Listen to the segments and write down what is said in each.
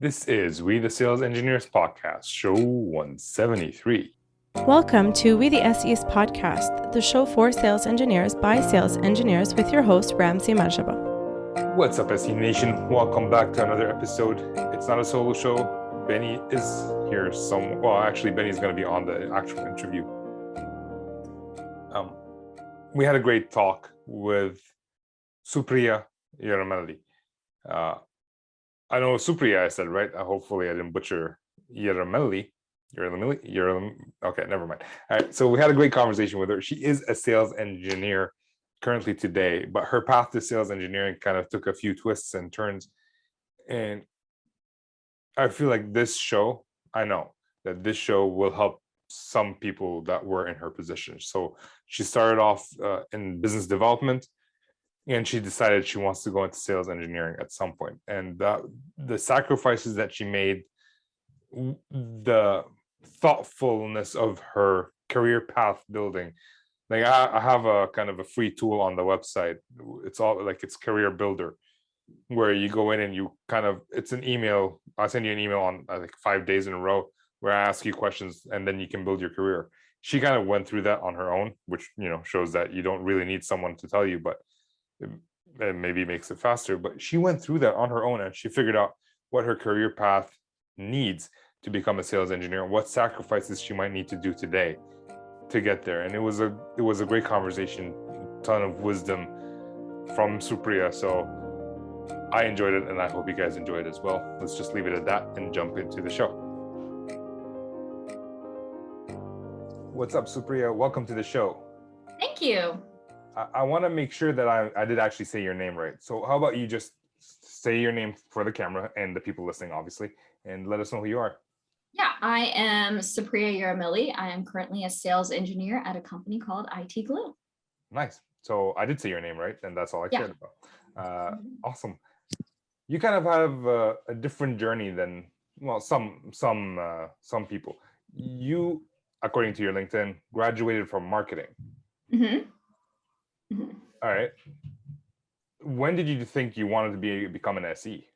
This is We the Sales Engineers Podcast, show 173. Welcome to We the SEs Podcast, the show for sales engineers by sales engineers with your host, Ramsey Majaba. What's up, SE Nation? Welcome back to another episode. It's not a solo show. Benny is here Benny's going to be on the actual interview. We had a great talk with Supriya Yerramilli. I know Supriya, I said, right? Hopefully I didn't butcher Yerramilli. Okay, never mind. All right, so we had a great conversation with her. She is a sales engineer currently today, but her path to sales engineering kind of took a few twists and turns. And I feel like I know that this show will help some people that were in her position. So she started off in business development, and she decided she wants to go into sales engineering at some point. And the sacrifices that she made, the thoughtfulness of her career path building. Like I have a kind of a free tool on the website. It's all like it's Career Builder, where you go in and it's an email. I'll send you an email on like 5 days in a row where I ask you questions and then you can build your career. She kind of went through that on her own, which shows that you don't really need someone to tell you, but it maybe makes it faster. But she went through that on her own and she figured out what her career path needs to become a sales engineer, what sacrifices she might need to do today to get there. And it was a great conversation, a ton of wisdom from Supriya. So I enjoyed it and I hope you guys enjoyed it as well. Let's just leave it at that and jump into the show. What's up, Supriya? Welcome to the show. Thank you. I want to make sure that I did actually say your name right. So how about you just say your name for the camera and the people listening, obviously, and let us know who you are. Yeah, I am Supriya Yerramilli. I am currently a sales engineer at a company called IT Glue. Nice. So I did say your name right, and that's all I cared about. Awesome. You kind of have a different journey than some people. You, according to your LinkedIn, graduated from marketing. Mm-hmm. Mm-hmm. All right. When did you think you wanted to become an SE?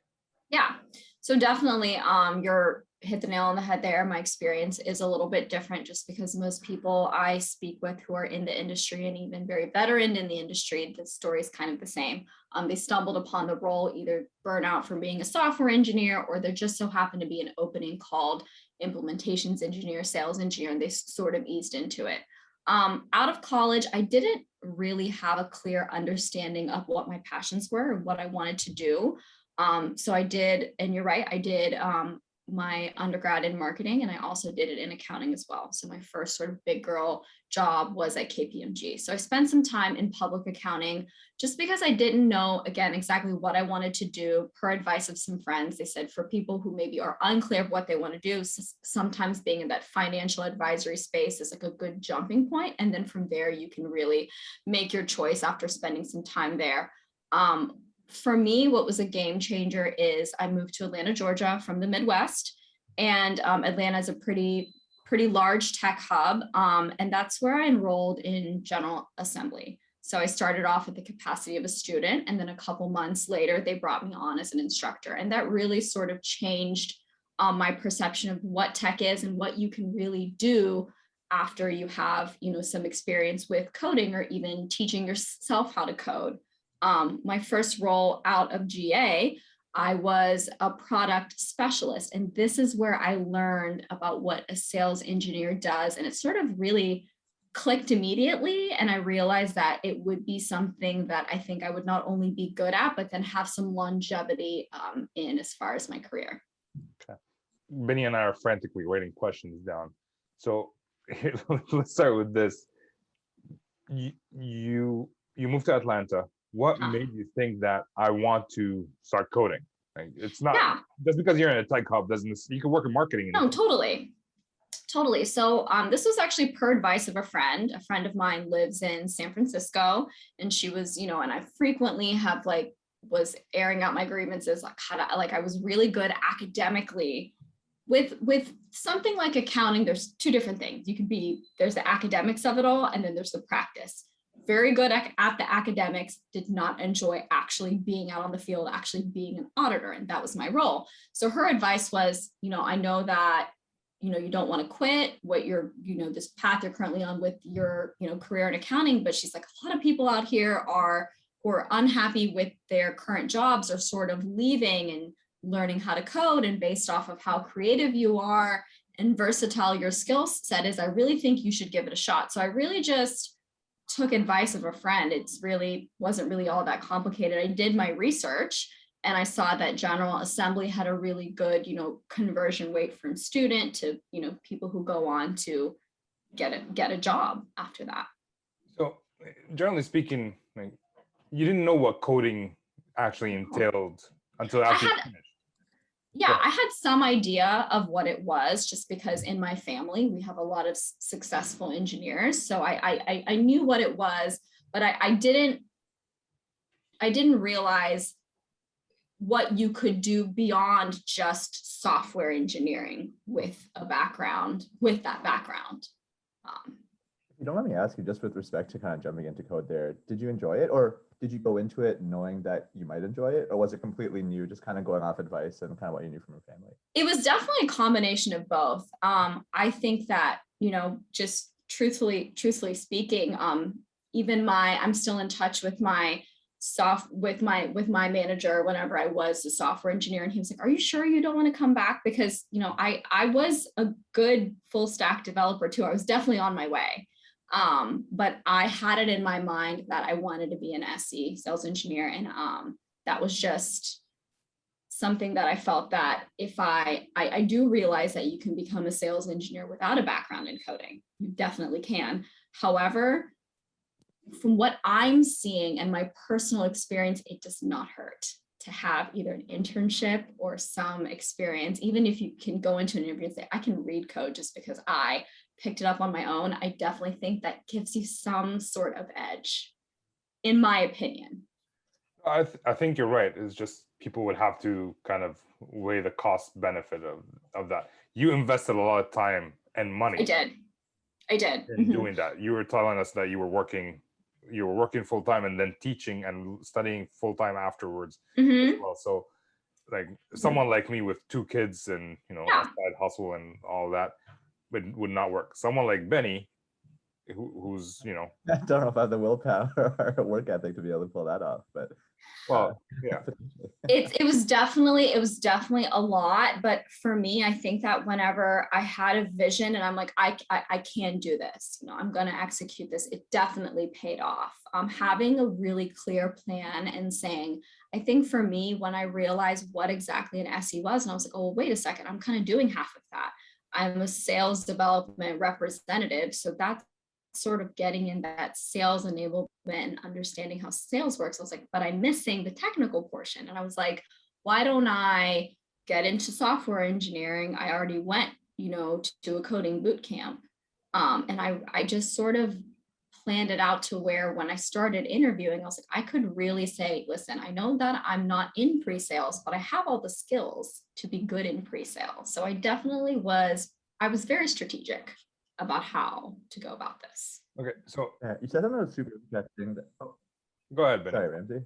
Yeah, so definitely you're hit the nail on the head there. My experience is a little bit different just because most people I speak with who are in the industry and even very veteran in the industry, the story is kind of the same. They stumbled upon the role, either burnout from being a software engineer, or there just so happened to be an opening called implementations engineer, sales engineer, and they sort of eased into it. Out of college, I didn't really have a clear understanding of what my passions were and what I wanted to do. So I did, and you're right, I did my undergrad in marketing, and I also did it in accounting as well. So my first sort of big girl job was at KPMG. So I spent some time in public accounting just because I didn't know, again, exactly what I wanted to do. Per advice of some friends, they said for people who maybe are unclear of what they want to do, sometimes being in that financial advisory space is like a good jumping point. And then from there, you can really make your choice after spending some time there. For me, what was a game changer is I moved to Atlanta, Georgia from the Midwest, and Atlanta is a pretty large tech hub. And that's where I enrolled in General Assembly. So I started off at the capacity of a student, and then a couple months later, they brought me on as an instructor. And that really sort of changed my perception of what tech is and what you can really do after you have, some experience with coding or even teaching yourself how to code. My first role out of GA, I was a product specialist. And this is where I learned about what a sales engineer does. And it sort of really clicked immediately. And I realized that it would be something that I think I would not only be good at, but then have some longevity in as far as my career. Okay. Benny and I are frantically writing questions down. So let's start with this. You moved to Atlanta. What made you think that I want to start coding? Like, it's not just because you're in a tech hub doesn't you can work in marketing. No, totally. So this was actually per advice of a friend. A friend of mine lives in San Francisco, and she was, and I frequently was airing out my grievances, I was really good academically. With something like accounting, there's two different things. There's the academics of it all, and then there's the practice. very good at the academics, did not enjoy actually being out on the field, actually being an auditor. And that was my role. So her advice was, I know that, you don't want to quit what you're, this path you're currently on with your, career in accounting. But she's like, a lot of people out here who are unhappy with their current jobs are sort of leaving and learning how to code, and based off of how creative you are and versatile your skill set is, I really think you should give it a shot. So I really just took advice of a friend. Wasn't really all that complicated. I did my research and I saw that General Assembly had a really good, conversion rate from student to, people who go on to get a job after that. So generally speaking, like, you didn't know what coding actually entailed until after you finished. Yeah, I had some idea of what it was, just because in my family, we have a lot of successful engineers. So I knew what it was, but I didn't realize what you could do beyond just software engineering with that background. If you don't let me ask you, just with respect to kind of jumping into code there, did you enjoy it, or did you go into it knowing that you might enjoy it, or was it completely new, just kind of going off advice and kind of what you knew from your family? It was definitely a combination of both. I think that, just truthfully speaking, I'm still in touch with my manager whenever I was a software engineer, and he was like, are you sure you don't want to come back? Because, I was a good full stack developer too. I was definitely on my way. But I had it in my mind that I wanted to be an SE, sales engineer. And that was just something that I felt that if I do realize that you can become a sales engineer without a background in coding. You definitely can. However, from what I'm seeing and my personal experience, it does not hurt to have either an internship or some experience. Even if you can go into an interview and say, I can read code just because I picked it up on my own, I definitely think that gives you some sort of edge, in my opinion. I think you're right. It's just people would have to kind of weigh the cost benefit of that. You invested a lot of time and money. I did. In doing that. You were telling us that you were working full time and then teaching and studying full time afterwards as well. So like someone like me with 2 kids and a side hustle and all that would not work. Someone like Benny, who's I don't know if I have the willpower or work ethic to be able to pull that off, but well, yeah. It was definitely a lot, but for me, I think that whenever I had a vision and I'm like, I can do this, I'm going to execute this, it definitely paid off. Having a really clear plan and saying, I think for me, when I realized what exactly an SE was, and I was like, oh, wait a second, I'm kind of doing half of that. I'm a sales development representative. So that's sort of getting in that sales enablement and understanding how sales works. I was like, but I'm missing the technical portion. And I was like, why don't I get into software engineering? I already went, to a coding boot camp. And I just sort of planned it out to where when I started interviewing, I was like, I could really say, listen, I know that I'm not in pre-sales, but I have all the skills to be good in pre-sales. So I was very strategic about how to go about this. Okay, so you said something that was super interesting. Go ahead, Ben. Sorry, Ramsey.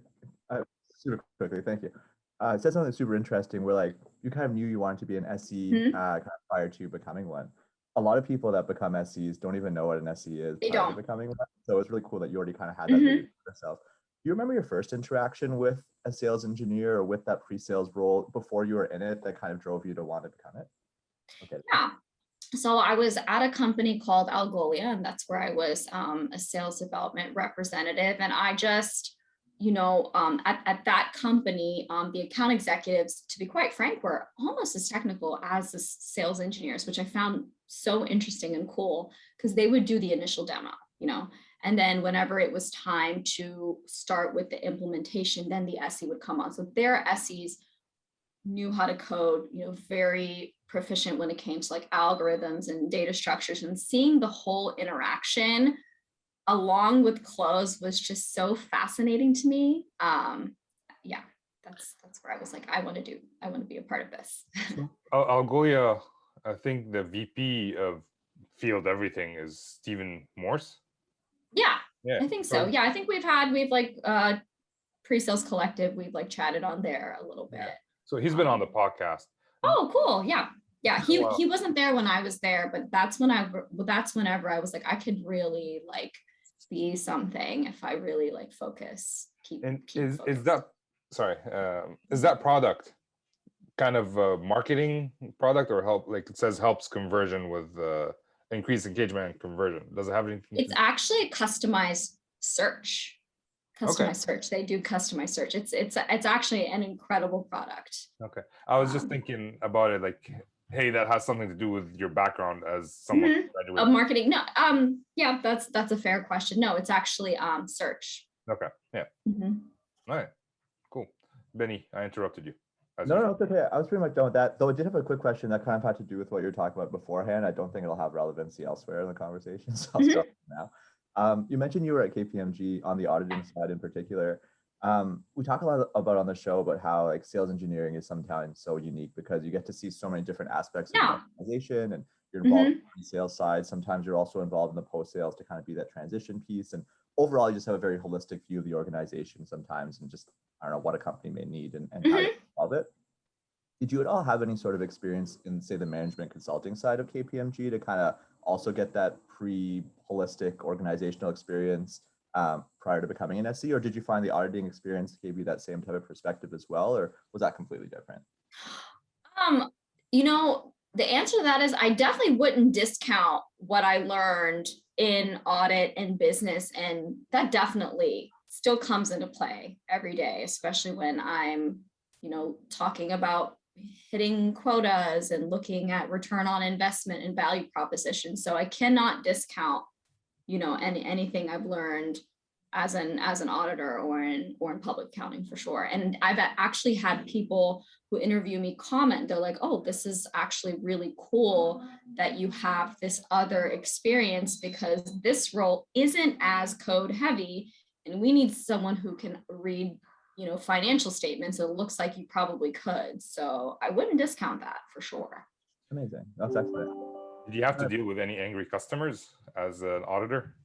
Super quickly, thank you. You said something super interesting where like you kind of knew you wanted to be an SE kind of prior to becoming one. A lot of people that become SEs don't even know what an SE is prior to becoming one. So it's really cool that you already kind of had that vision for yourself. Do you remember your first interaction with a sales engineer or with that pre-sales role before you were in it that kind of drove you to want to become it? Okay. Yeah. So I was at a company called Algolia, and that's where I was a sales development representative. And I just, at that company, the account executives, to be quite frank, were almost as technical as the sales engineers, which I found so interesting and cool because they would do the initial demo, and then whenever it was time to start with the implementation, then the SE would come on. So their SEs knew how to code, very proficient when it came to like algorithms and data structures, and seeing the whole interaction along with close was just so fascinating to me. Yeah, that's where I was like, I want to be a part of this. Algolia, I think the VP of field everything is Stephen Morse. Yeah, Yeah. I think so. Yeah, I think we've like pre-sales collective. We've like chatted on there a little bit. Yeah. So he's been on the podcast. Oh, cool. Yeah. Yeah. He Wow. he wasn't there when I was there, but that's whenever I was like, I could really like be something if I really like focus. And keep is focused. that, sorry, is that product kind of a marketing product, or help, like it says helps conversion with increased engagement and conversion? Does it have anything? It's actually a customized search. Okay. Search. They do customized search. It's actually an incredible product. Okay. I was just thinking about it like, hey, that has something to do with your background as someone who graduated. Of marketing. No, yeah, that's a fair question. No, it's actually search. Okay. Yeah. All right. Cool. Benny, I interrupted you. No, it's okay. I was pretty much done with that. Though I did have a quick question that kind of had to do with what you were talking about beforehand. I don't think it'll have relevancy elsewhere in the conversation, so I'll stop now. You mentioned you were at KPMG on the auditing side in particular. We talk a lot about on the show about how like sales engineering is sometimes so unique because you get to see so many different aspects of the organization, and you're involved in the sales side. Sometimes you're also involved in the post-sales to kind of be that transition piece. And overall, you just have a very holistic view of the organization sometimes, and just, I don't know, what a company may need and how to solve it. Did you at all have any sort of experience in, say, the management consulting side of KPMG to kind of also get that holistic organizational experience prior to becoming an SE, or did you find the auditing experience gave you that same type of perspective as well, or was that completely different? You know, the answer to that is I definitely wouldn't discount what I learned in audit and business, and that definitely still comes into play every day, especially when I'm, you know, talking about hitting quotas and looking at return on investment and value propositions. So I cannot discount, you know, anything I've learned as an auditor or in public accounting for sure. And I've actually had people who interview me comment, they're like, oh, this is actually really cool that you have this other experience, because this role isn't as code heavy and we need someone who can read, you know, financial statements. It looks like you probably could. So I wouldn't discount that for sure. Amazing. That's excellent. Did you have to deal with any angry customers as an auditor?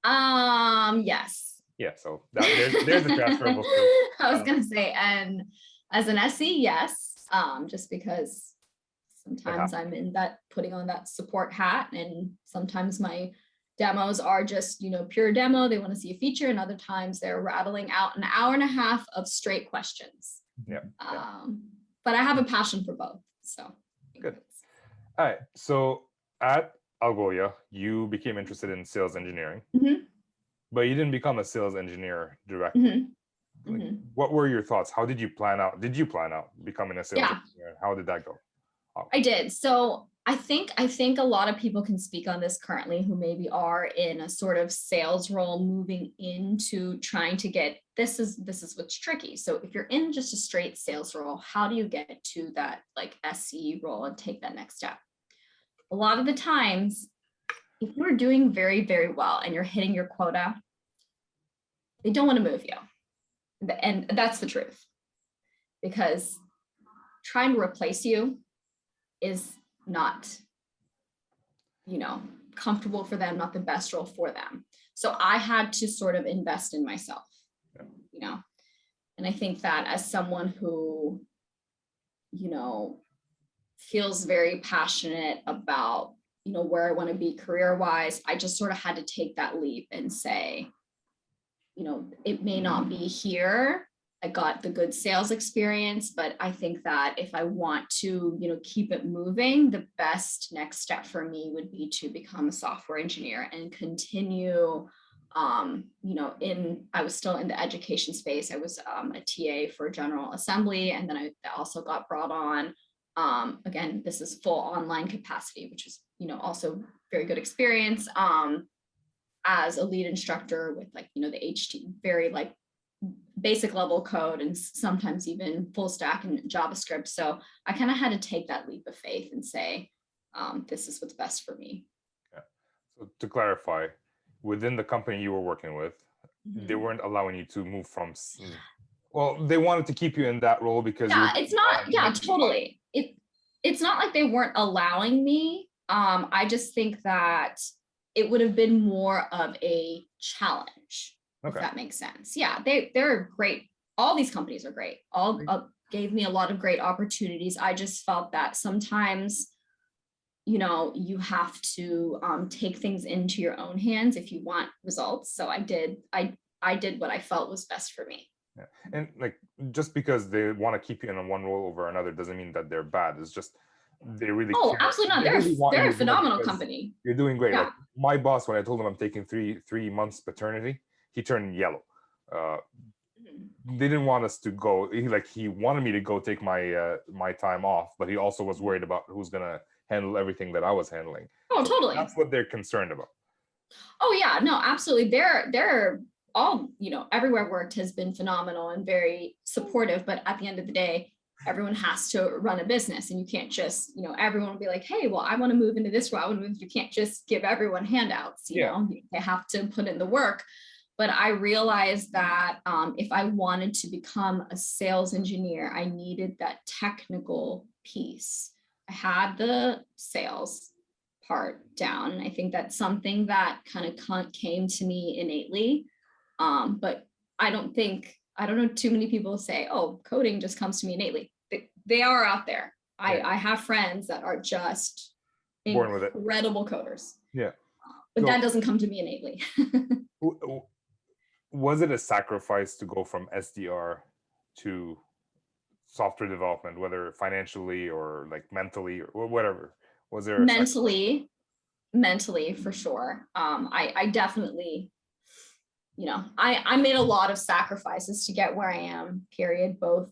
Yes. Yeah, so there's a transferable skill. I was gonna say, and as an SE, yes. Just because sometimes I'm in that, putting on that support hat, and sometimes my demos are just, you know, pure demo. They want to see a feature, and other times they're rattling out an hour and a half of straight questions. Yeah. But I have a passion for both. So good. All right. So at Algolia, you became interested in sales engineering, but you didn't become a sales engineer directly. What were your thoughts? How did you plan out? Did you plan out becoming a sales engineer? How did that go? I did. So I think a lot of people can speak on this currently who maybe are in a sort of sales role moving into trying to get, this is what's tricky. So if you're in just a straight sales role, how do you get to that like SE role and take that next step? A lot of the times, if you're doing very, very well and you're hitting your quota, they don't want to move you. And that's the truth, because trying to replace you is not, you know, comfortable for them, not the best role for them. So I had to sort of invest in myself, you know, and I think that as someone who, you know, feels very passionate about, you know, where I want to be career-wise, I just sort of had to take that leap and say, you know, it may not be here. I got the good sales experience, but I think that if I want to, you know, keep it moving, the best next step for me would be to become a software engineer and continue, you know, I was still in the education space. I was a TA for General Assembly. And then I also got brought on, again, this is full online capacity, which is, you know, also very good experience, as a lead instructor with like, you know, the HT, very like basic level code and sometimes even full stack and JavaScript. So I kind of had to take that leap of faith and say, this is what's best for me. Yeah. So to clarify, within the company you were working with, they weren't allowing you to move from, well, they wanted to keep you in that role because it's not, totally. It's not like they weren't allowing me. I just think that it would have been more of a challenge, if Okay. that makes sense. Yeah, they're great. All these companies are great. All gave me a lot of great opportunities. I just felt that sometimes, you have to take things into your own hands if you want results. So I did what I felt was best for me. Yeah. And like, just because they want to keep you in one role over another doesn't mean that they're bad. It's just they really Oh, care. absolutely not. They really want They're you a to do it phenomenal because company. you're doing great. Yeah. Like my boss, when I told him I'm taking three months paternity, he turned yellow. They didn't want us to go. He wanted me to go take my time off, but he also was worried about who's gonna handle everything that I was handling. Oh, So totally. that's what they're concerned about. Oh yeah, no, absolutely. They're all, everywhere I've worked has been phenomenal and very supportive. But at the end of the day, everyone has to run a business, and you can't just, everyone will be like, hey, well, I want to move into this role. You can't just give everyone handouts, they have to put in the work. But I realized that if I wanted to become a sales engineer, I needed that technical piece. I had the sales part down. I think that's something that kind of came to me innately. But I don't know too many people say, oh, coding just comes to me innately. They are out there. I have friends that are just Born with it. incredible coders. Yeah. But that doesn't come to me innately. Was it a sacrifice to go from SDR to software development, whether financially or like mentally or whatever? Was there mentally for sure? I definitely, I made a lot of sacrifices to get where I am, period, both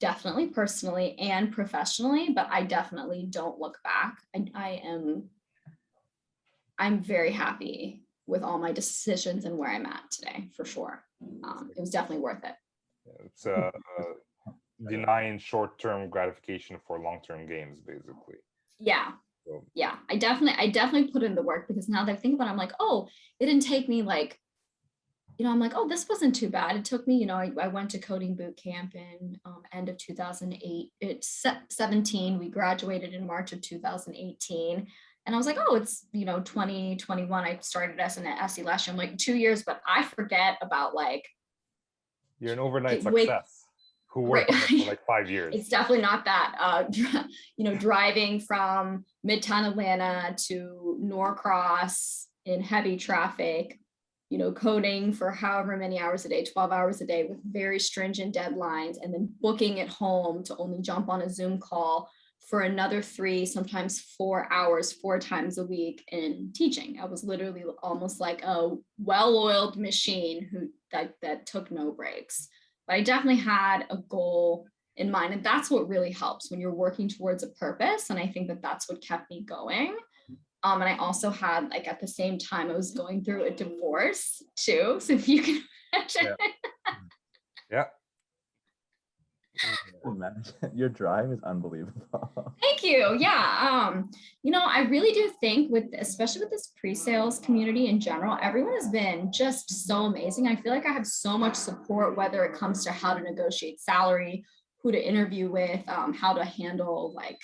definitely personally and professionally, but I definitely don't look back. I'm very happy with all my decisions and where I'm at today, for sure. It was definitely worth it. It's denying short-term gratification for long-term gains, basically. Yeah. So, yeah, I definitely put in the work, because now that I think about it, I'm like, oh, it didn't take me like, I'm like, oh, this wasn't too bad. It took me, I went to coding boot camp in end of 2008. It's 17. We graduated in March of 2018. And I was like, oh, it's, 2021. I started as an SE last year. I'm like 2 years, but I forget about like. You're an overnight success who worked on it for like 5 years. It's definitely not that. Driving from Midtown Atlanta to Norcross in heavy traffic, coding for however many hours a day, 12 hours a day with very stringent deadlines, and then booking at home to only jump on a Zoom call for another 3, sometimes 4 hours, 4 times a week in teaching. I was literally almost like a well-oiled machine that took no breaks. But I definitely had a goal in mind, and that's what really helps when you're working towards a purpose. And I think that that's what kept me going. And I also had, like, at the same time, I was going through a divorce too. So if you can imagine. Yeah. Your drive is unbelievable. Thank you. Yeah. I really do think especially with this pre-sales community in general, everyone has been just so amazing. I feel like I have so much support, whether it comes to how to negotiate salary, who to interview with, how to handle like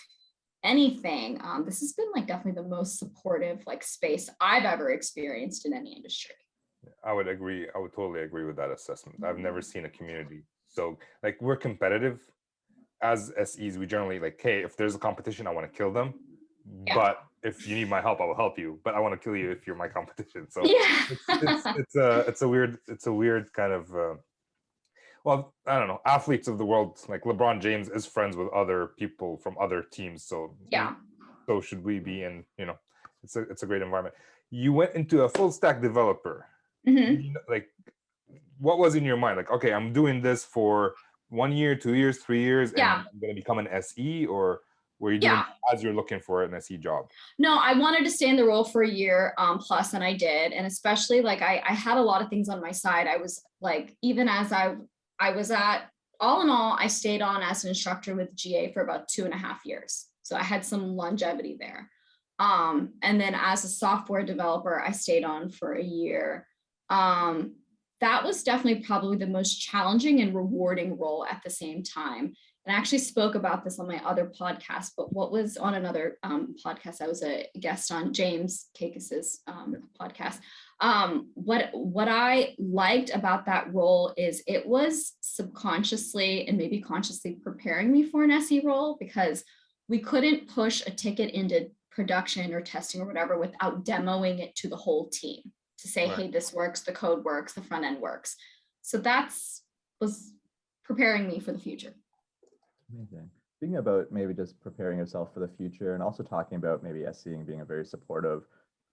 anything. This has been like definitely the most supportive like space I've ever experienced in any industry. I would agree. I would totally agree with that assessment. I've never seen a community. So like, we're competitive as SEs. We generally like, hey, if there's a competition, I want to kill them. Yeah. But if you need my help, I will help you. But I want to kill you if you're my competition. So yeah. it's a weird kind of, well, I don't know, athletes of the world, like LeBron James is friends with other people from other teams. So yeah. So should we be in, it's a great environment. You went into a full stack developer. Mm-hmm. Like, what was in your mind? Like, okay, I'm doing this for 1 year, 2 years, 3 years, and I'm going to become an SE, or were you doing it as you're looking for an SE job? No, I wanted to stay in the role for a year plus, and I did. And especially like I had a lot of things on my side. I was like, even as I was at, all in all, I stayed on as an instructor with GA for about 2.5 years. So I had some longevity there. And then as a software developer, I stayed on for a year. That was definitely probably the most challenging and rewarding role at the same time. And I actually spoke about this on my other podcast, but what was on another podcast, I was a guest on James Kakis's podcast. What I liked about that role is it was subconsciously and maybe consciously preparing me for an SE role, because we couldn't push a ticket into production or testing or whatever without demoing it to the whole team to say, Right. hey, this works, the code works, the front end works. So was preparing me for the future. Amazing. Thinking about maybe just preparing yourself for the future and also talking about maybe SEing being a very supportive,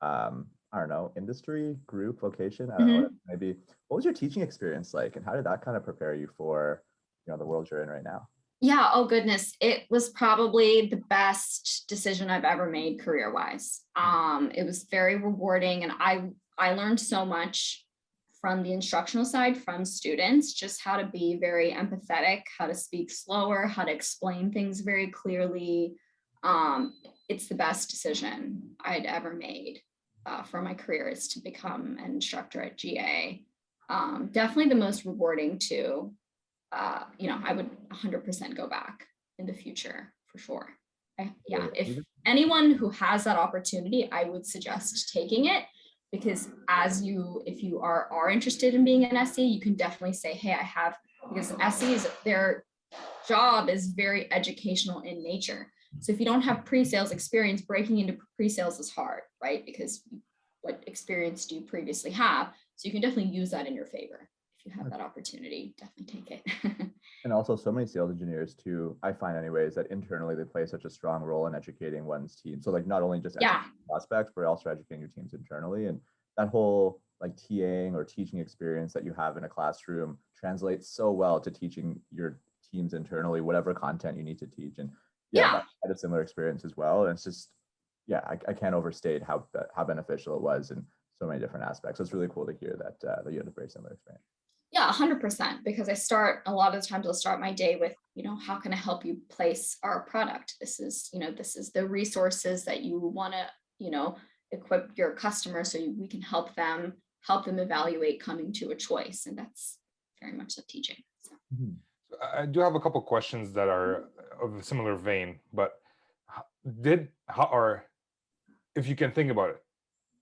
I don't know, industry, group, vocation. I don't know, maybe what was your teaching experience like and how did that kind of prepare you for, the world you're in right now? Yeah, oh goodness. It was probably the best decision I've ever made career-wise. It was very rewarding, and I learned so much from the instructional side from students, just how to be very empathetic, how to speak slower, how to explain things very clearly. It's the best decision I'd ever made for my career, is to become an instructor at GA. Definitely the most rewarding too. I would 100% go back in the future for sure. If anyone who has that opportunity, I would suggest taking it, because if you are interested in being an SE, you can definitely say, hey, because SEs, their job is very educational in nature. So if you don't have pre-sales experience, breaking into pre-sales is hard, right? Because what experience do you previously have? So you can definitely use that in your favor. If you have that opportunity, definitely take it. And also so many sales engineers too, I find anyways, that internally they play such a strong role in educating one's team. So like not only just educating prospects, but also educating your teams internally. And that whole like TAing or teaching experience that you have in a classroom translates so well to teaching your teams internally, whatever content you need to teach. And I had a similar experience as well. And it's just, I can't overstate how beneficial it was in so many different aspects. So it's really cool to hear that you had a very similar experience. Yeah, 100%, because a lot of the times I'll start my day with, how can I help you place our product? This is the resources that you want to, equip your customers so we can help them evaluate coming to a choice. And that's very much the teaching. So. I do have a couple questions that are of a similar vein, but if you can think about it,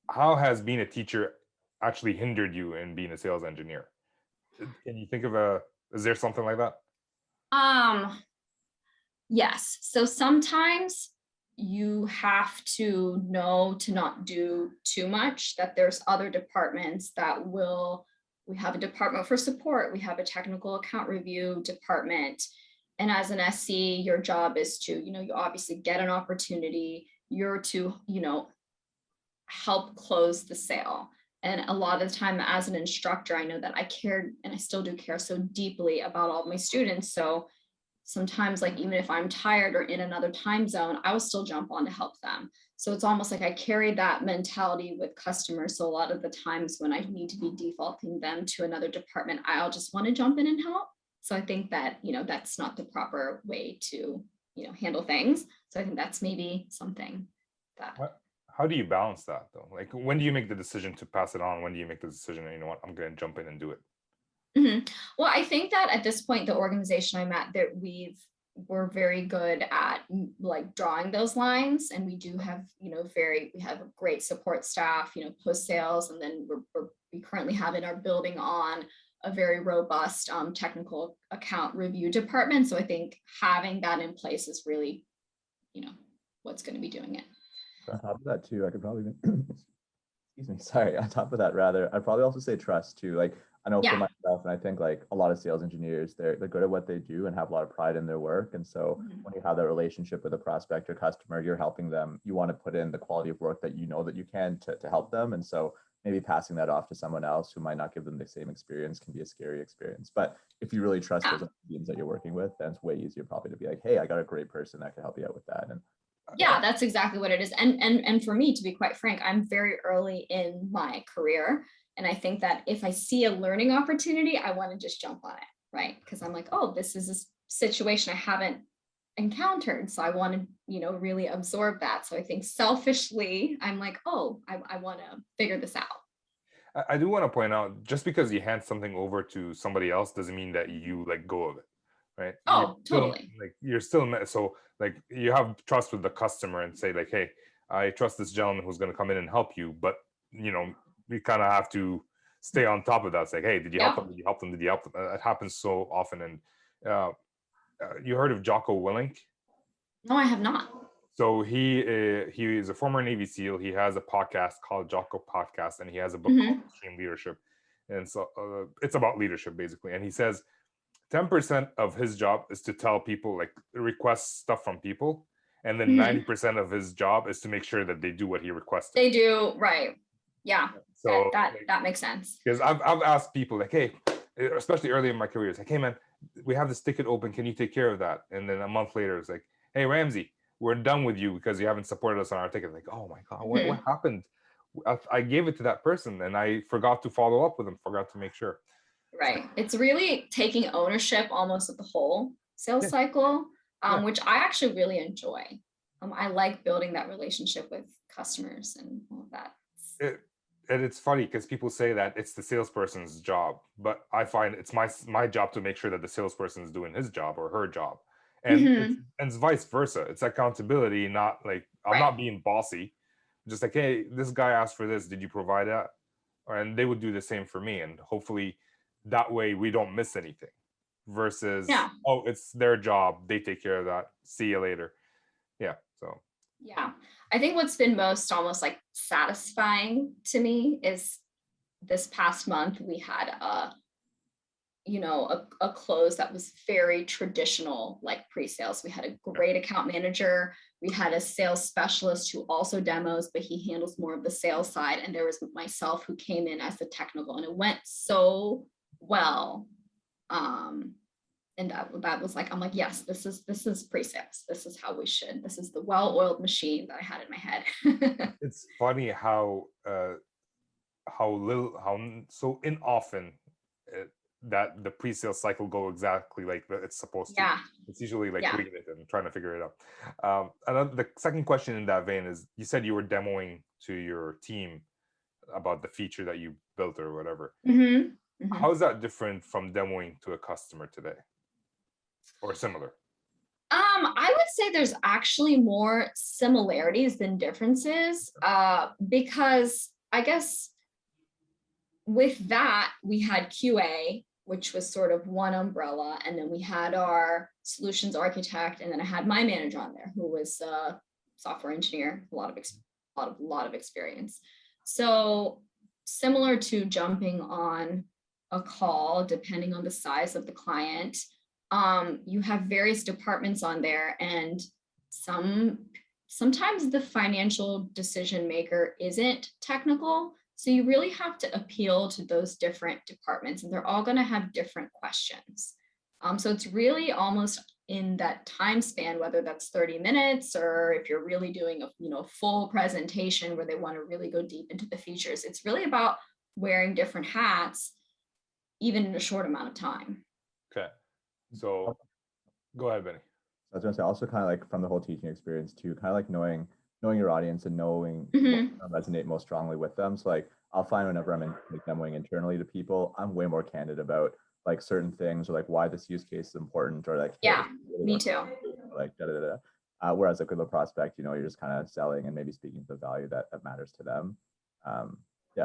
how has being a teacher actually hindered you in being a sales engineer? Can you think of is there something like that? Yes. So sometimes you have to know to not do too much, that there's other departments that we have a department for support. We have a technical account review department. And as an SC, your job is to, you obviously get an opportunity, you're to, help close the sale. And a lot of the time as an instructor, I know that I cared, and I still do care so deeply about all my students. So sometimes, like, even if I'm tired or in another time zone, I will still jump on to help them. So it's almost like I carry that mentality with customers. So a lot of the times when I need to be defaulting them to another department, I'll just want to jump in and help. So I think that, that's not the proper way to, handle things. So I think that's maybe something that. How do you balance that though? Like, when do you make the decision to pass it on? When do you make the decision, you know what, I'm going to jump in and do it? Well, I think that at this point, the organization I'm at, that we're very good at like drawing those lines, and we do have, we have a great support staff, post sales, and then we currently have in our building on a very robust technical account review department. So I think having that in place is really, what's going to be doing it. On top of that too, I could probably, excuse me, sorry, on top of that rather, I'd probably also say trust too. Like, I know for myself, and I think like a lot of sales engineers, they're good at what they do and have a lot of pride in their work. And so when you have that relationship with a prospect or customer, you're helping them, you want to put in the quality of work that you know that you can to help them. And so maybe passing that off to someone else who might not give them the same experience can be a scary experience. But if you really trust those teams that you're working with, then it's way easier probably to be like, hey, I got a great person that can help you out with that. And yeah, that's exactly what it is. And for me, to be quite frank, I'm very early in my career. And I think that if I see a learning opportunity, I want to just jump on it, right? Because I'm like, oh, this is a situation I haven't encountered. So I want to, really absorb that. So I think selfishly, I'm like, oh, I want to figure this out. I do want to point out, just because you hand something over to somebody else doesn't mean that you let go of it. right? Oh, totally. Like you're still so like you have trust with the customer and say like, hey, I trust this gentleman who's going to come in and help you, but we kind of have to stay on top of that. It's like, hey, did you help them? Did you help them? Did you help them? It happens so often. And you heard of Jocko Willink? No, I have not. So he is a former Navy SEAL. He has a podcast called Jocko Podcast, and he has a book called Extreme Leadership. And so it's about leadership basically. And he says 10% of his job is to tell people, like request stuff from people. And then 90% of his job is to make sure that they do what he requested. They do, right. Yeah. So that makes sense. Because I've asked people like, hey, especially early in my career, it's like, hey man, we have this ticket open. Can you take care of that? And then a month later, it's like, hey Ramsey, we're done with you because you haven't supported us on our ticket. Like, oh my God, what happened? I gave it to that person and I forgot to follow up with them, forgot to make sure. Right. It's really taking ownership almost of the whole sales cycle, which I actually really enjoy. I like building that relationship with customers and all of that. And it's funny because people say that it's the salesperson's job, but I find it's my job to make sure that the salesperson is doing his job or her job. And it's vice versa. It's accountability, not like I'm not being bossy. Just like, hey, this guy asked for this. Did you provide that? And they would do the same for me. And hopefully that way we don't miss anything versus, oh, it's their job. They take care of that. See you later. Yeah. So. Yeah. I think what's been most almost like satisfying to me is this past month we had a close that was very traditional, like pre-sales. We had a great account manager. We had a sales specialist who also demos, but he handles more of the sales side. And there was myself who came in as the technical, and it went so well. And that was like, I'm like, yes, this is pre-sales. This is how we should. This is the well-oiled machine that I had in my head. It's funny how so often that the pre-sales cycle go exactly like it's supposed to. Yeah. It's usually like reading it and trying to figure it out. And the second question in that vein is, you said you were demoing to your team about the feature that you built or whatever. How is that different from demoing to a customer today, or similar? I would say there's actually more similarities than differences, because I guess with that, we had QA, which was sort of one umbrella, and then we had our solutions architect, and then I had my manager on there who was a software engineer, a lot of experience. So similar to jumping on a call, depending on the size of the client, you have various departments on there, and sometimes the financial decision maker isn't technical. So you really have to appeal to those different departments, and they're all going to have different questions. So it's really almost in that time span, whether that's 30 minutes or if you're really doing a full presentation where they want to really go deep into the features. It's really about wearing different hats, even in a short amount of time. Okay. So go ahead, Benny. I was going to say, also kind of like from the whole teaching experience too, kind of like knowing your audience and knowing what resonate most strongly with them. So like I'll find whenever I'm demoing internally to people, I'm way more candid about like certain things, or like why this use case is important, or like, yeah, really me too. Like whereas like with a prospect, you're just kind of selling and maybe speaking to the value that matters to them.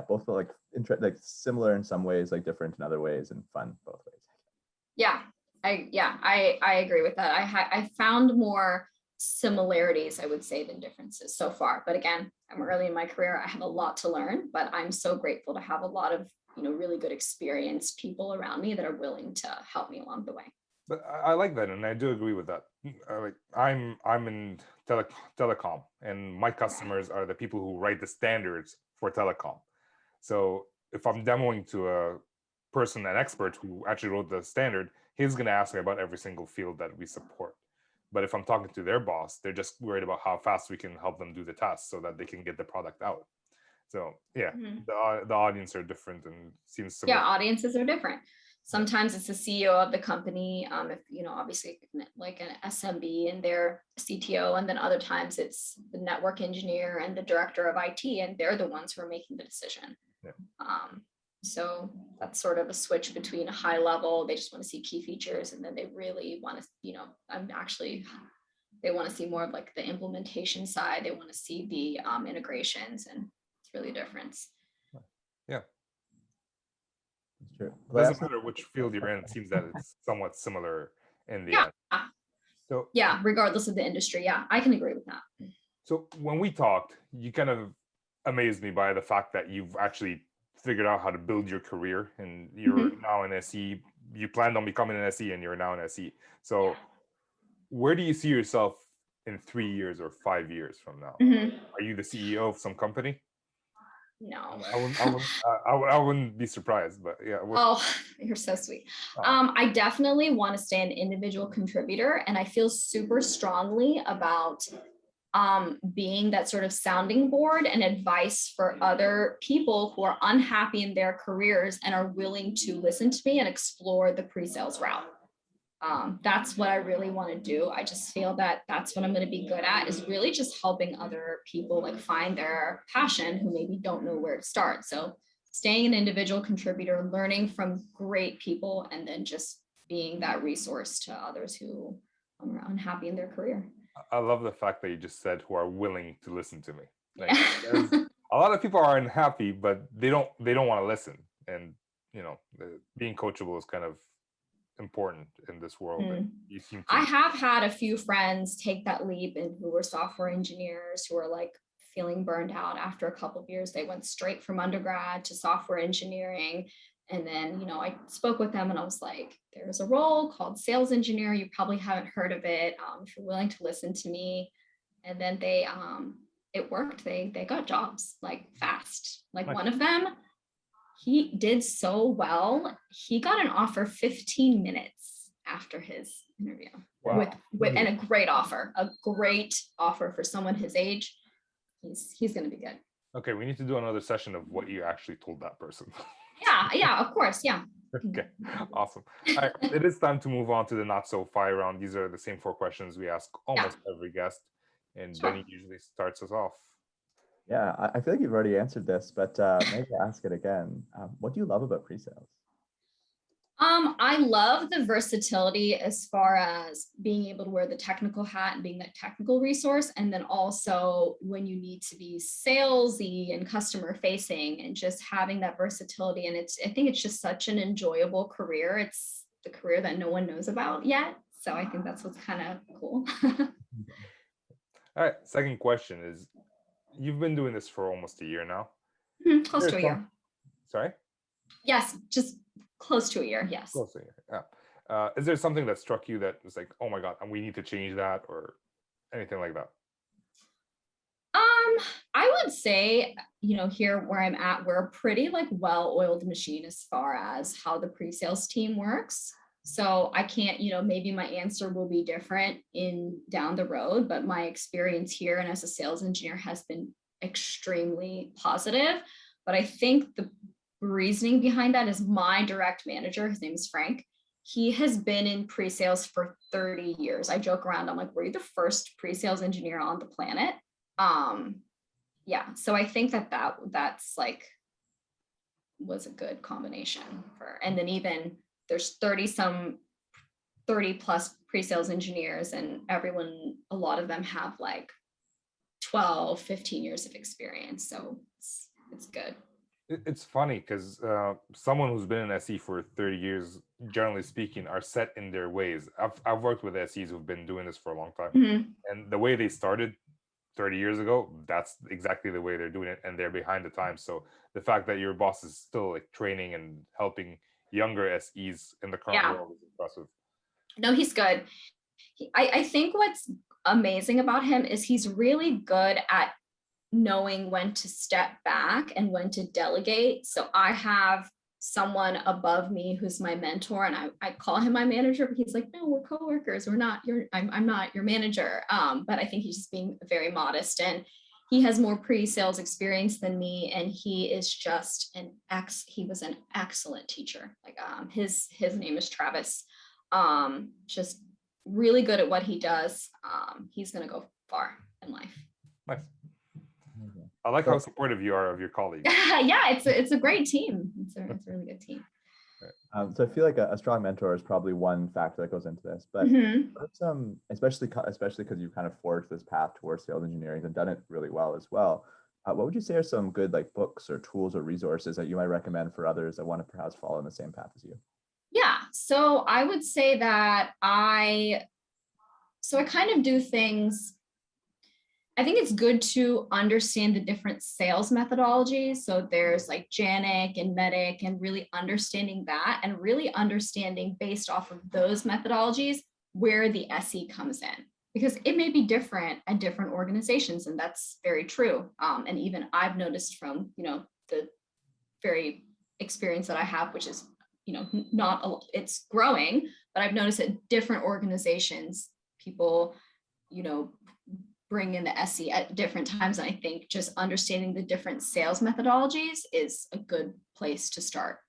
Both like similar in some ways, like different in other ways, and fun both ways. Yeah, I agree with that. I found more similarities, I would say, than differences so far. But again, I'm early in my career. I have a lot to learn, but I'm so grateful to have a lot of really good experienced people around me that are willing to help me along the way. But I like that, and I do agree with that. Like I'm in telecom, and my customers are the people who write the standards for telecom. So if I'm demoing to a person, an expert who actually wrote the standard, he's going to ask me about every single field that we support. But if I'm talking to their boss, they're just worried about how fast we can help them do the task so that they can get the product out. So yeah, the audience are different and seems similar. Yeah, audiences are different. Sometimes it's the CEO of the company, if obviously like an SMB and their CTO, and then other times it's the network engineer and the director of IT, and they're the ones who are making the decision. Yeah. So that's sort of a switch between a high level, they just want to see key features, and then they really want to, they want to see more of like the implementation side. They want to see the integrations, and it's really a difference. Yeah. That's true. Doesn't matter which field you're in, it seems that it's somewhat similar in the end. So yeah, regardless of the industry. Yeah, I can agree with that. So when we talked, you kind of amazed me by the fact that you've actually figured out how to build your career, and you're now an SE. You planned on becoming an SE, and you're now an SE. So where do you see yourself in 3 years or 5 years from now? Are you the CEO of some company? No. I wouldn't be surprised, but yeah. Oh, you're so sweet. I definitely want to stay an individual contributor, and I feel super strongly about being that sort of sounding board and advice for other people who are unhappy in their careers and are willing to listen to me and explore the pre-sales route. That's what I really want to do. I just feel that that's what I'm going to be good at, is really just helping other people like find their passion who maybe don't know where to start. So staying an individual contributor, learning from great people, and then just being that resource to others who are unhappy in their career. I love the fact that you just said who are willing to listen to me. Like, a lot of people are unhappy, but they don't want to listen. And being coachable is kind of important in this world. You seem to... I have had a few friends take that leap, and who were software engineers who are like feeling burned out after a couple of years. They went straight from undergrad to software engineering. And then, I spoke with them and I was like, there's a role called sales engineer. You probably haven't heard of it. If you're willing to listen to me. And then it worked. They got jobs like fast. Like one of them, he did so well. He got an offer 15 minutes after his interview. Wow. And a great offer for someone his age. He's going to be good. Okay. We need to do another session of what you actually told that person. Yeah, of course. Yeah. Okay, awesome. All right, it is time to move on to the not so fire round. These are the same 4 questions we ask almost every guest, and Benny usually starts us off. Yeah, I feel like you've already answered this, but maybe ask it again. What do you love about pre-sales? I love the versatility as far as being able to wear the technical hat and being that technical resource. And then also when you need to be salesy and customer facing, and just having that versatility. And I think it's just such an enjoyable career. It's the career that no one knows about yet. So I think that's what's kind of cool. All right. Second question is, you've been doing this for almost a year now. Close to a year. Sorry? Yes, just close to a year. Yes. Close to a year. Yeah. Is there something that struck you that was like, oh my God, and we need to change that, or anything like that? I would say, here where I'm at, we're a pretty like well-oiled machine as far as how the pre-sales team works. So I can't, maybe my answer will be different down the road, but my experience here and as a sales engineer has been extremely positive. But I think the reasoning behind that is my direct manager, his name is Frank. He has been in pre-sales for 30 years. I joke around, I'm like, were you the first pre-sales engineer on the planet? Yeah, so I think that's like was a good combination and then even there's 30 plus pre-sales engineers, and a lot of them have like 12, 15 years of experience. So it's good. It's funny because someone who's been in SE for 30 years, generally speaking, are set in their ways. I've worked with SEs who've been doing this for a long time, and the way they started 30 years ago, that's exactly the way they're doing it, and they're behind the times. So the fact that your boss is still like training and helping younger SEs in the current world is impressive. No, he's good. I think what's amazing about him is he's really good at knowing when to step back and when to delegate. So I have someone above me who's my mentor, and I call him my manager, but he's like, no, we're coworkers. I'm not your manager. But I think he's just being very modest, and he has more pre-sales experience than me. And he is just he was an excellent teacher. Like his name is Travis. Just really good at what he does. He's going to go far in life. Nice. I like how supportive you are of your colleagues. Yeah, it's a great team. It's a really good team. So I feel like a strong mentor is probably one factor that goes into this, but especially because you've kind of forged this path towards sales engineering and done it really well as well. What would you say are some good like books or tools or resources that you might recommend for others that want to perhaps follow in the same path as you? Yeah, so I would say that I kind of do things. I think it's good to understand the different sales methodologies. So there's like JANIC and MEDIC, and really understanding that, and really understanding based off of those methodologies where the SE comes in, because it may be different at different organizations, and that's very true. And even I've noticed from, the very experience that I have, which is, it's growing, but I've noticed at different organizations, people, bring in the SE at different times. And I think just understanding the different sales methodologies is a good place to start.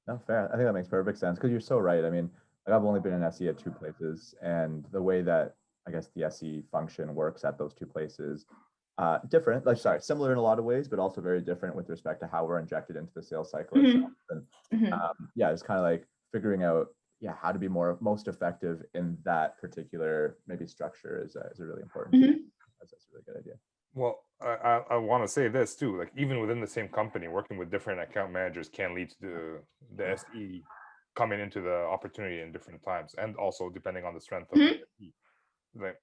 No, fair. I think that makes perfect sense because you're so right. I mean, like I've only been an SE at 2 places, and the way that I guess the SE function works at those 2 places, similar in a lot of ways, but also very different with respect to how we're injected into the sales cycle itself. And it's kind of like figuring out how to be most effective in that particular maybe structure is a really important. That's a really good idea. Well, I want to say this too, like even within the same company, working with different account managers can lead to the SE coming into the opportunity in different times, and also depending on the strength of the SE. Like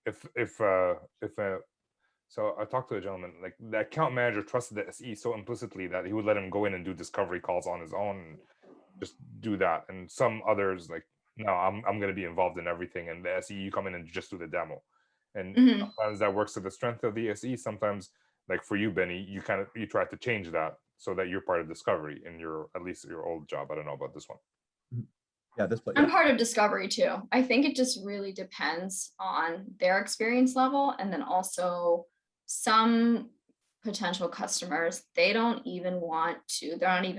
so I talked to a gentleman, like the account manager trusted the SE so implicitly that he would let him go in and do discovery calls on his own and just do that. And some others like, no, I'm going to be involved in everything, and the SE, you come in and just do the demo. And sometimes that works to the strength of the SE. Sometimes, like for you, Benny, you try to change that so that you're part of discovery in at least your old job. I don't know about this one. Yeah, I'm part of discovery too. I think it just really depends on their experience level, and then also some potential customers, they're not even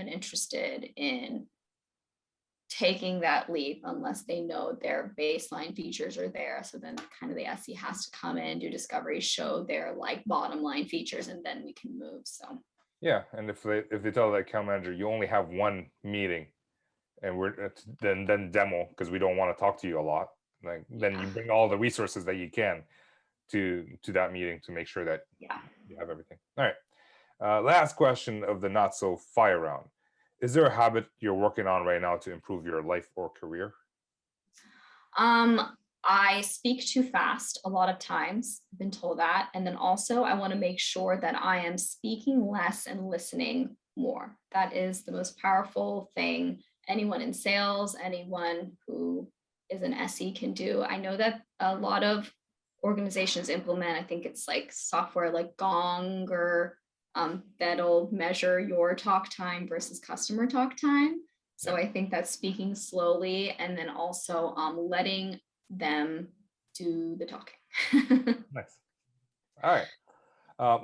interested in taking that leap unless they know their baseline features are there. So then kind of the SE has to come in, do discovery, show their like bottom line features, and then we can move. So yeah, and if they tell the account manager you only have one meeting and we're then demo because we don't want to talk to you a lot, like then you bring all the resources that you can to that meeting to make sure that you have everything. All right, last question of the not so fire round. Is there a habit you're working on right now to improve your life or career? I speak too fast a lot of times. I've been told that. And then also I want to make sure that I am speaking less and listening more. That is the most powerful thing anyone in sales, anyone who is an SE can do. I know that a lot of organizations implement, I think it's like software like Gong or that'll measure your talk time versus customer talk time. So I think that's speaking slowly and then also letting them do the talking. Nice. All right.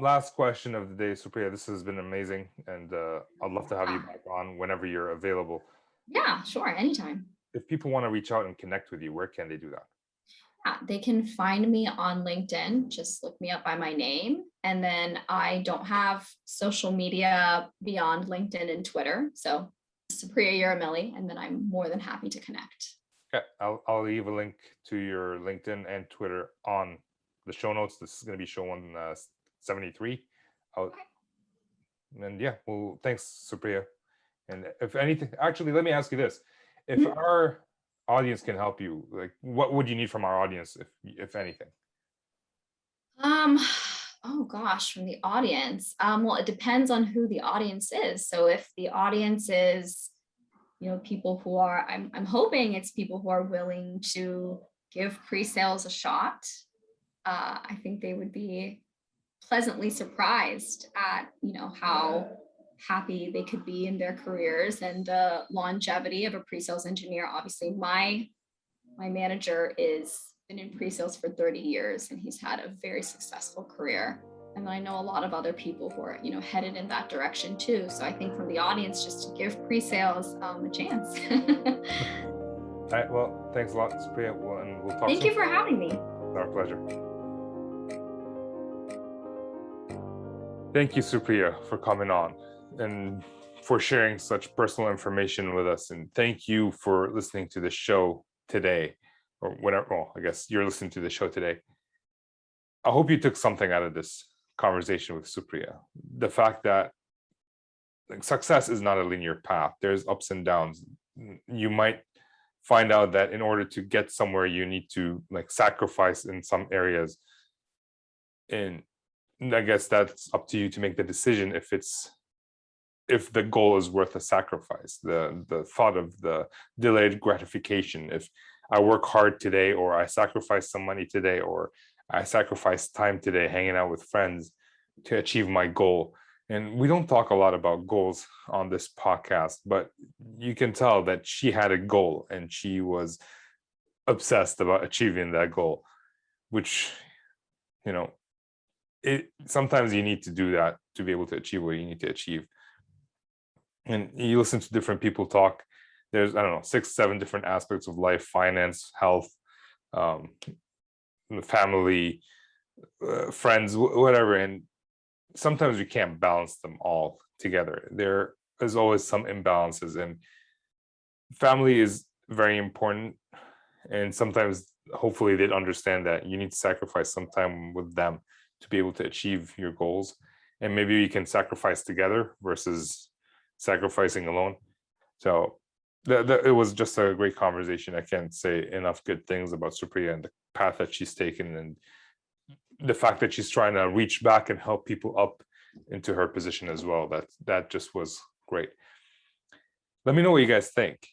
Last question of the day, Supriya. This has been amazing, and I'd love to have you back on whenever you're available. Yeah, sure. Anytime. If people want to reach out and connect with you, where can they do that? They can find me on LinkedIn. Just look me up by my name. And then I don't have social media beyond LinkedIn and Twitter. So Supriya Yerramilli, and then I'm more than happy to connect. Okay, I'll leave a link to your LinkedIn and Twitter on the show notes. This is going to be show 173. Okay. And yeah, well, thanks, Supriya. And if anything, actually, let me ask you this. If our audience can help you, like what would you need from our audience, if anything? Oh gosh, from the audience. Well, it depends on who the audience is. So if the audience is, people who are, I'm hoping it's people who are willing to give pre-sales a shot. I think they would be pleasantly surprised at, how happy they could be in their careers and the longevity of a pre-sales engineer. Obviously, my manager is been in pre-sales for 30 years and he's had a very successful career. And I know a lot of other people who are, headed in that direction too. So I think from the audience, just to give pre-sales a chance. All right. Well, thanks a lot, Supriya. And we'll talk soon. Thank you for having me. It's our pleasure. Thank you, Supriya, for coming on and for sharing such personal information with us. And thank you for listening to the show today, or whenever, well, I guess you're listening to the show today. I hope you took something out of this conversation with Supriya. The fact that success is not a linear path. There's ups and downs. You might find out that in order to get somewhere, you need to sacrifice in some areas. And I guess that's up to you to make the decision if the goal is worth a sacrifice, the thought of the delayed gratification. If I work hard today, or I sacrifice some money today, or I sacrifice time today hanging out with friends to achieve my goal. And we don't talk a lot about goals on this podcast, but you can tell that she had a goal and she was obsessed about achieving that goal, which, sometimes you need to do that to be able to achieve what you need to achieve. And you listen to different people talk. There's, I don't know, 6-7 different aspects of life: finance, health, family, friends, whatever. And sometimes we can't balance them all together. There is always some imbalances, and family is very important. And sometimes, hopefully, they'd understand that you need to sacrifice some time with them to be able to achieve your goals. And maybe you can sacrifice together versus sacrificing alone. So it was just a great conversation. I can't say enough good things about Supriya and the path that she's taken, and the fact that she's trying to reach back and help people up into her position as well. That just was great. Let me know what you guys think.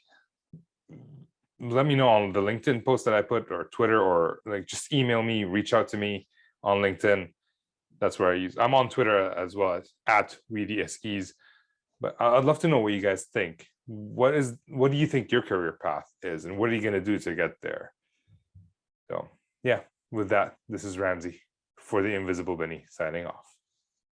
Let me know on the LinkedIn post that I put, or Twitter, or just email me, reach out to me on LinkedIn. That's where I'm on Twitter as well, as @WeTheSEs. But I'd love to know what you guys think. What do you think your career path is, and what are you going to do to get there? So yeah, with that, this is Ramsey for the Invisible Benny signing off.